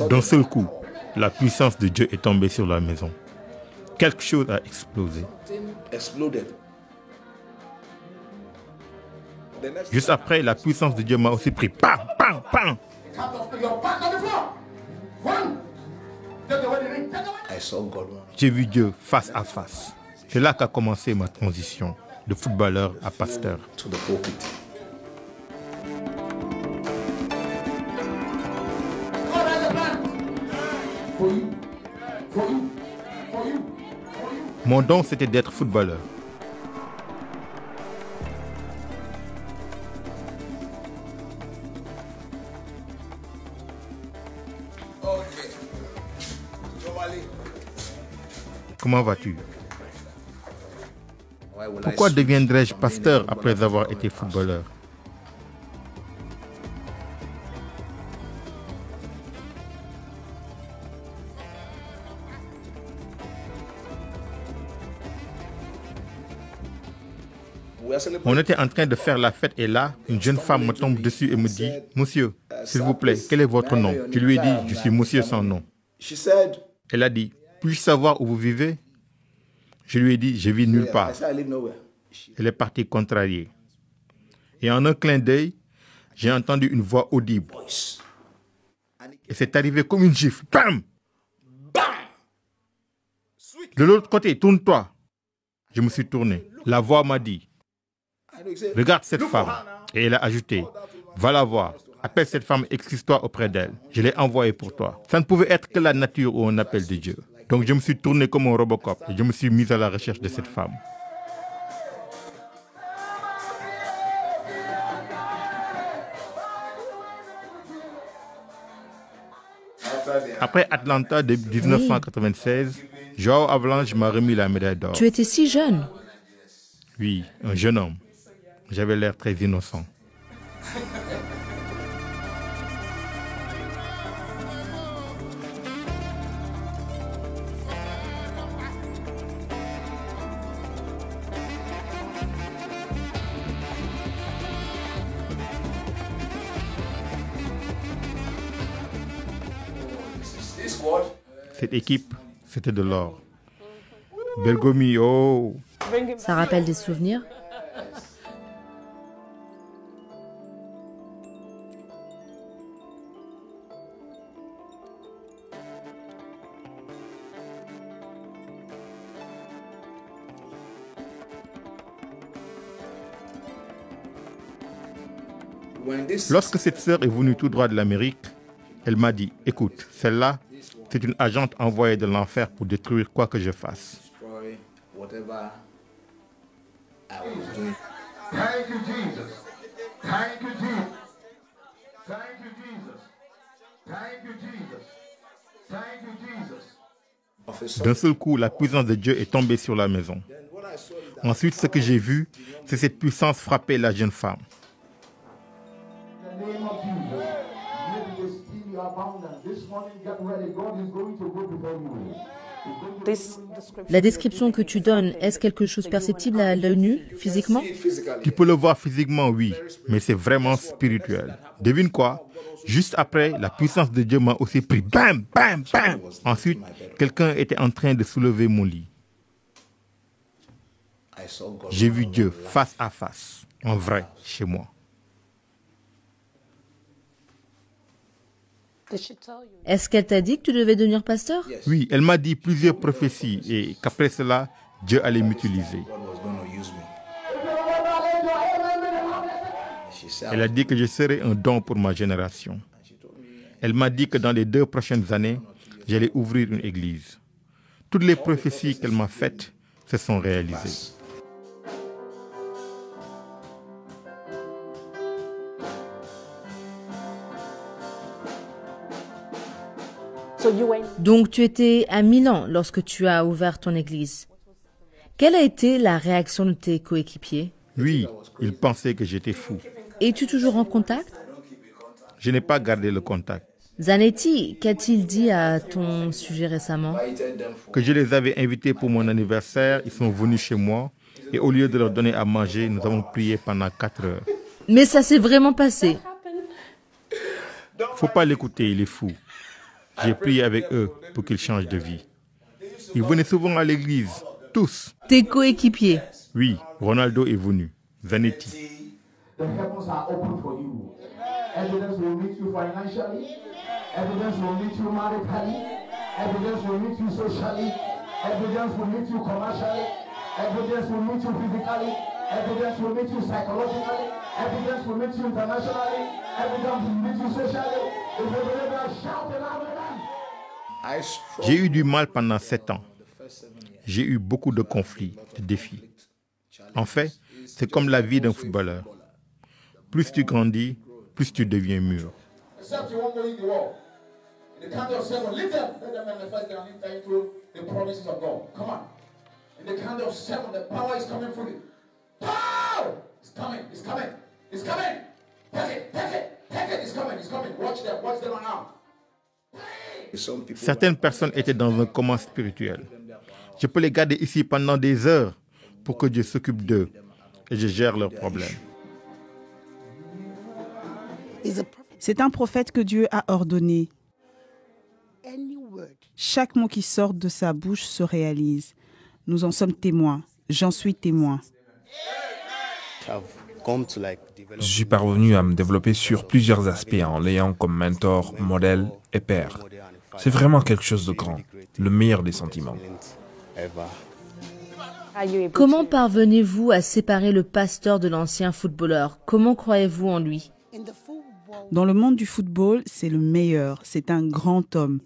D'un seul coup, la puissance de Dieu est tombée sur la maison. Quelque chose a explosé. Juste après, la puissance de Dieu m'a aussi pris. Pam, pam, pam. J'ai vu Dieu face à face. C'est là qu'a commencé ma transition de footballeur à pasteur. Mon don, c'était d'être footballeur. Comment vas-tu? Pourquoi deviendrais-je pasteur après avoir été footballeur? On était en train de faire la fête et là, une jeune femme me tombe dessus et me dit « Monsieur, s'il vous plaît, quel est votre nom ?» Je lui ai dit « Je suis monsieur sans nom. » Elle a dit « Puis-je savoir où vous vivez ?» Je lui ai dit « Je vis nulle part. » Elle est partie contrariée. Et en un clin d'œil, j'ai entendu une voix audible. Et c'est arrivé comme une gifle. Bam! De l'autre côté, tourne-toi. Je me suis tourné. La voix m'a dit « Regarde cette femme. » Et elle a ajouté « Va la voir. Appelle cette femme, excuse-toi auprès d'elle. Je l'ai envoyée pour toi. » Ça ne pouvait être que la nature ou un appel de Dieu. Donc je me suis tourné comme un Robocop et je me suis mis à la recherche de cette femme. Après Atlanta de 1996, Joao Avalanche m'a remis la médaille d'or. Tu étais si jeune. Oui, un jeune homme. J'avais l'air très innocent. Cette équipe, c'était de l'or. Bergomi, oh! Ça rappelle des souvenirs? Lorsque cette sœur est venue tout droit de l'Amérique, elle m'a dit, écoute, celle-là, c'est une agente envoyée de l'enfer pour détruire quoi que je fasse. D'un seul coup, la puissance de Dieu est tombée sur la maison. Ensuite, ce que j'ai vu, c'est cette puissance frapper la jeune femme. La description que tu donnes, est-ce quelque chose perceptible à l'œil nu, physiquement? Tu peux le voir physiquement, oui, mais c'est vraiment spirituel. Devine quoi? Juste après, la puissance de Dieu m'a aussi pris. Bam, bam, bam. Ensuite, quelqu'un était en train de soulever mon lit. J'ai vu Dieu face à face, en vrai, chez moi. Est-ce qu'elle t'a dit que tu devais devenir pasteur? Oui, elle m'a dit plusieurs prophéties et qu'après cela, Dieu allait m'utiliser. Elle a dit que je serais un don pour ma génération. Elle m'a dit que dans les 2 prochaines années, j'allais ouvrir une église. Toutes les prophéties qu'elle m'a faites se sont réalisées. Donc tu étais à Milan lorsque tu as ouvert ton église. Quelle a été la réaction de tes coéquipiers? Oui, ils pensaient que j'étais fou. Es-tu toujours en contact? Je n'ai pas gardé le contact. Zanetti, qu'a-t-il dit à ton sujet récemment? Que je les avais invités pour mon anniversaire, ils sont venus chez moi et au lieu de leur donner à manger, nous avons prié pendant 4 heures. Mais ça s'est vraiment passé? Faut pas l'écouter, il est fou. J'ai prié avec eux pour qu'ils changent de vie. Ils venaient souvent à l'église, tous. Tes coéquipiers? Oui, Ronaldo est venu, Zanetti. J'ai eu du mal pendant 7 ans. J'ai eu beaucoup de conflits, de défis. En fait, c'est comme la vie d'un footballeur. Plus tu grandis, plus tu deviens mûr. Certaines personnes étaient dans un coma spirituel. Je peux les garder ici pendant des heures pour que Dieu s'occupe d'eux et je gère leurs problèmes. C'est un prophète que Dieu a ordonné. Chaque mot qui sort de sa bouche se réalise. Nous en sommes témoins. J'en suis témoin. Je suis parvenu à me développer sur plusieurs aspects en l'ayant comme mentor, modèle et père. C'est vraiment quelque chose de grand, le meilleur des sentiments. Comment parvenez-vous à séparer le pasteur de l'ancien footballeur? Comment croyez-vous en lui? Dans le monde du football, c'est le meilleur. C'est un grand homme.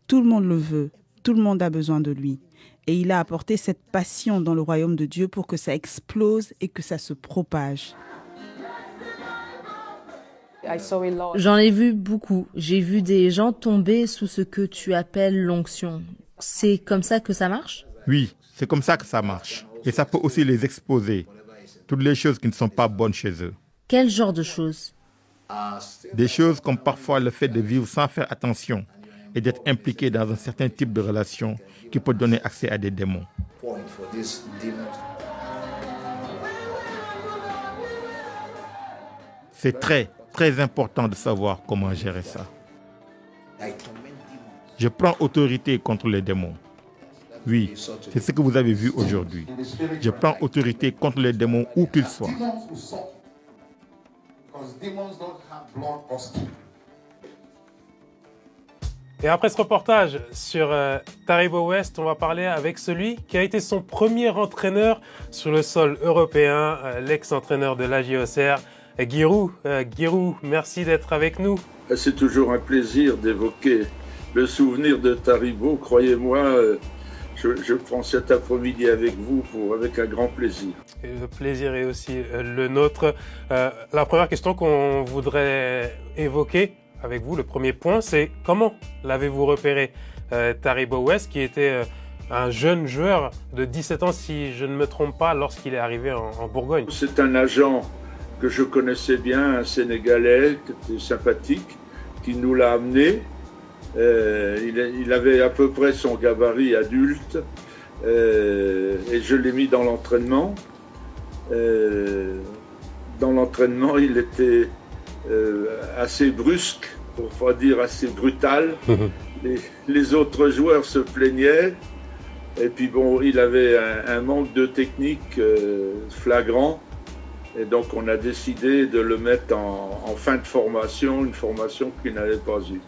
Tout le monde le veut. Tout le monde a besoin de lui. Et il a apporté cette passion dans le royaume de Dieu pour que ça explose et que ça se propage. J'en ai vu beaucoup. J'ai vu des gens tomber sous ce que tu appelles l'onction. C'est comme ça que ça marche? Oui, c'est comme ça que ça marche. Et ça peut aussi les exposer. Toutes les choses qui ne sont pas bonnes chez eux. Quel genre de choses? Des choses comme parfois le fait de vivre sans faire attention et d'être impliqué dans un certain type de relation qui peut donner accès à des démons. C'est très important de savoir comment gérer ça. Je prends autorité contre les démons. Oui, c'est ce que vous avez vu aujourd'hui. Je prends autorité contre les démons où qu'ils soient. Et après ce reportage sur Taribo West, on va parler avec celui qui a été son premier entraîneur sur le sol européen, l'ex-entraîneur de l'AJOCR, Giroud. Giroud, merci d'être avec nous. C'est toujours un plaisir d'évoquer le souvenir de Taribo. Croyez-moi, je prends cet après-midi avec vous avec un grand plaisir. Et le plaisir est aussi le nôtre. La première question qu'on voudrait évoquer avec vous, le premier point, c'est comment l'avez-vous repéré, Taribo West, qui était un jeune joueur de 17 ans, si je ne me trompe pas, lorsqu'il est arrivé en Bourgogne. C'est un agent que je connaissais bien, un Sénégalais, qui était sympathique, qui nous l'a amené. Il avait à peu près son gabarit adulte et je l'ai mis dans l'entraînement. Dans l'entraînement, il était assez brusque, pour pas dire assez brutal. Les autres joueurs se plaignaient et puis bon, il avait un manque de technique flagrant. Et donc on a décidé de le mettre en fin de formation, une formation qu'il n'avait pas eue.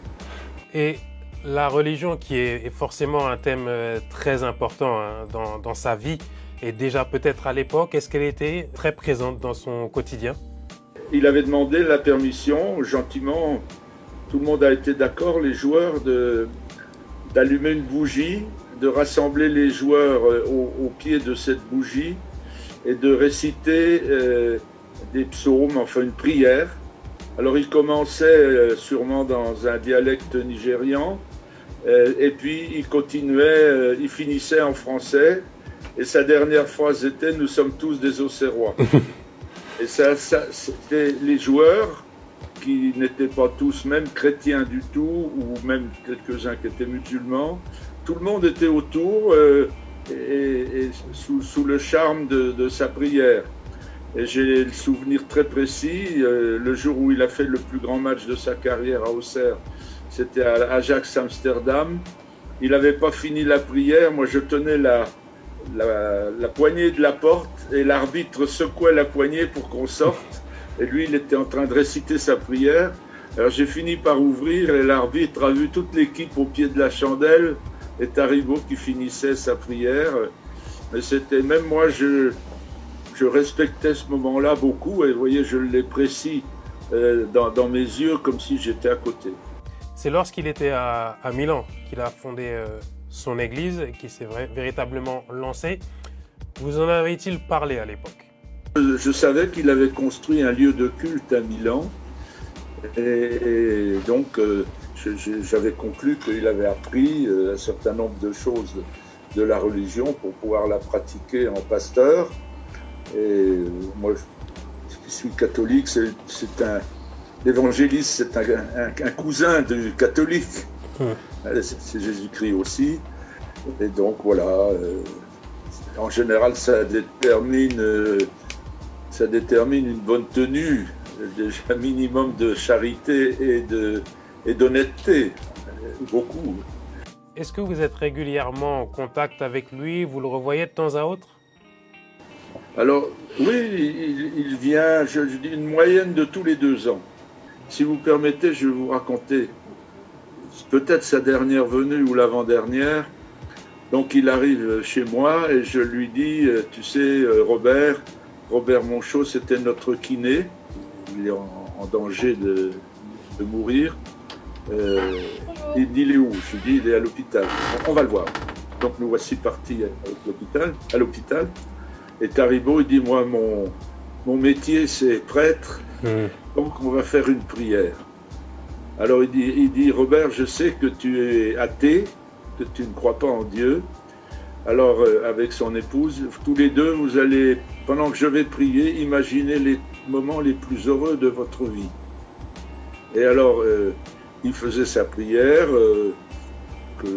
Et la religion, qui est forcément un thème très important dans sa vie, et déjà peut-être à l'époque, est-ce qu'elle était très présente dans son quotidien? Il avait demandé la permission, gentiment, tout le monde a été d'accord, les joueurs, d'allumer une bougie, de rassembler les joueurs au pied de cette bougie, et de réciter des psaumes, enfin une prière. Alors il commençait sûrement dans un dialecte nigérian, et puis il continuait, il finissait en français, et sa dernière phrase était « Nous sommes tous des Auxerrois ». Et ça c'était les joueurs, qui n'étaient pas tous même chrétiens du tout, ou même quelques-uns qui étaient musulmans, tout le monde était autour, et sous le charme de sa prière. Et j'ai le souvenir très précis, le jour où il a fait le plus grand match de sa carrière à Auxerre, c'était à Ajax Amsterdam. Il n'avait pas fini la prière, moi je tenais la poignée de la porte et l'arbitre secouait la poignée pour qu'on sorte. Et lui, il était en train de réciter sa prière. Alors j'ai fini par ouvrir et l'arbitre a vu toute l'équipe au pied de la chandelle et Taribo qui finissait sa prière. Mais c'était, même moi, je respectais ce moment-là beaucoup et vous voyez, je l'ai précis dans mes yeux comme si j'étais à côté. C'est lorsqu'il était à Milan qu'il a fondé son église et qui s'est véritablement lancé. Vous en avait-il parlé à l'époque? Je savais qu'il avait construit un lieu de culte à Milan et donc j'avais conclu qu'il avait appris un certain nombre de choses de la religion pour pouvoir la pratiquer en pasteur. Et moi, je suis catholique, l'évangéliste, c'est un cousin du catholique. C'est Jésus-Christ aussi. Et donc voilà, en général, ça détermine une bonne tenue, déjà un minimum de charité et d'honnêteté, beaucoup. Est-ce que vous êtes régulièrement en contact avec lui? Vous le revoyez de temps à autre? Alors, oui, il vient, je dis une moyenne de tous les 2 ans. Si vous permettez, je vais vous raconter peut-être sa dernière venue ou l'avant-dernière. Donc, il arrive chez moi et je lui dis, tu sais, Robert Monchot, c'était notre kiné. Il est en danger de mourir. Il dit, il est où? Je lui dis, il est à l'hôpital. On va le voir. Donc, nous voici partis à l'hôpital. Et Taribo, il dit, moi, mon métier, c'est prêtre, donc on va faire une prière. Alors il dit, Robert, je sais que tu es athée, que tu ne crois pas en Dieu. Alors, avec son épouse, tous les deux, vous allez, pendant que je vais prier, imaginer les moments les plus heureux de votre vie. Et alors, il faisait sa prière, je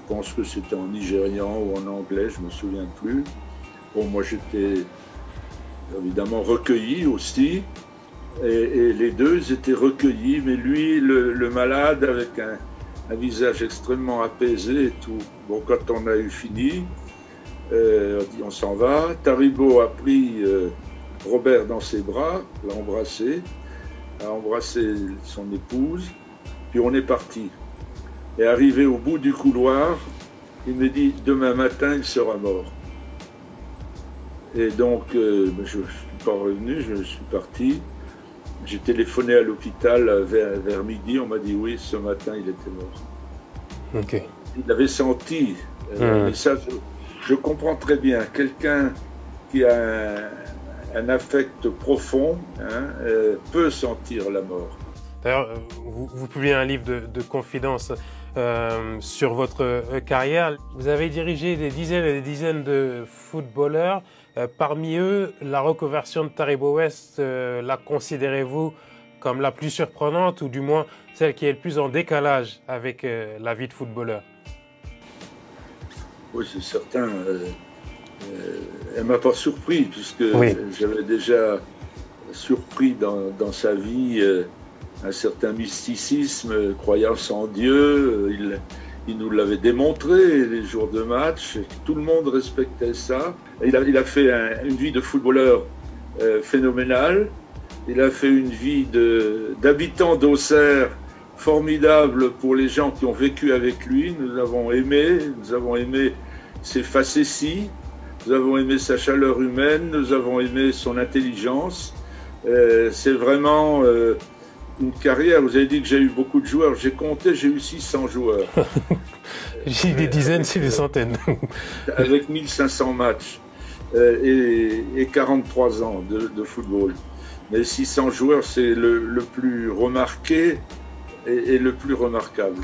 pense que c'était en nigérian ou en anglais, je ne me souviens plus. Bon, moi j'étais évidemment recueilli aussi, et les deux étaient recueillis, mais lui, le malade, avec un visage extrêmement apaisé et tout. Bon, quand on a eu fini, on dit on s'en va. Taribo a pris Robert dans ses bras, l'a embrassé, a embrassé son épouse, puis on est parti. Et arrivé au bout du couloir, il me dit demain matin il sera mort. Et donc, je ne suis pas revenu, je suis parti. J'ai téléphoné à l'hôpital vers midi, on m'a dit oui, ce matin, il était mort. Okay. Il avait senti, et ça, je comprends très bien, quelqu'un qui a un affect profond peut sentir la mort. D'ailleurs, vous publiez un livre de confidences sur votre carrière. Vous avez dirigé des dizaines et des dizaines de footballeurs. Parmi eux, la reconversion de Taribo West, la considérez-vous comme la plus surprenante ou du moins celle qui est le plus en décalage avec la vie de footballeur? Oui, c'est certain. Elle ne m'a pas surpris puisque j'avais déjà surpris dans sa vie un certain mysticisme, croyance en Dieu. Il nous l'avait démontré les jours de match, tout le monde respectait ça. Il a fait une vie de footballeur phénoménale, il a fait une vie d'habitant d'Auxerre formidable pour les gens qui ont vécu avec lui. Nous avons aimé ses facéties, nous avons aimé sa chaleur humaine, nous avons aimé son intelligence. C'est vraiment une carrière. Vous avez dit que j'ai eu beaucoup de joueurs. J'ai compté, j'ai eu 600 joueurs. J'ai des dizaines, c'est des centaines. Avec 1500 matchs et 43 ans de football. Mais 600 joueurs, c'est le plus remarqué et le plus remarquable.